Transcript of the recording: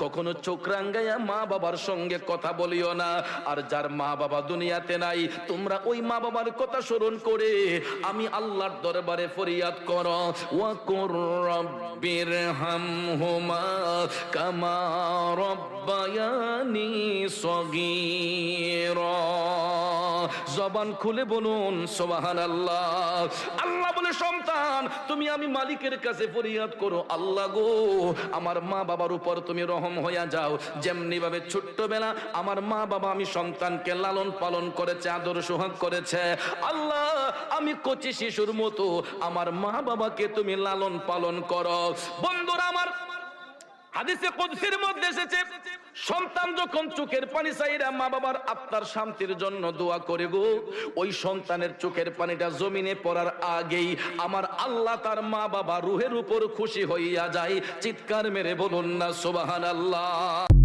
কখনো চোখ রাঙ্গাইয়া মা বাবার সঙ্গে কথা বলিও না। আর যার মা বাবা দুনিয়াতে নাই, তোমরা ওই মা বাবার কথা স্মরণ করে আমি আল্লাহর দরবারে ফরিয়াদ করো, ওয়া কুর রাব্বিরহামহুমা কামা রাব্বায়ানি সগীরা। জবান খুলে বলুন সুবহানাল্লাহ। আল্লাহ বলে, সন্তান তুমি আমি মালিকের কাছে ফরিয়াদ করো, আল্লাহ গো আমার মা বাবার উপর তুমি রহম হইয়া যাও। যেমনি ভাবে ছোট্টবেলা আমার মা বাবা আমি সন্তানকে লালন পালন করেছে, আদর সোহাগ করেছে, আল্লাহ আমি কচি শিশুর মতো আমার মা বাবাকে তুমি লালন পালন করো। বন্ধুরা আমার, হাদিসে কুদসির মধ্যে এসেছে, সন্তান যখন চোখের পানি চাইরা মা বাবার আত্মার শান্তির জন্য দোয়া করে গো, ওই সন্তানের চোখের পানিটা জমিনে পড়ার আগেই আমার আল্লাহ তার মা বাবা রুহের উপর খুশি হইয়া যায়। চিৎকার মেরে বলুন না সুবহানাল্লাহ।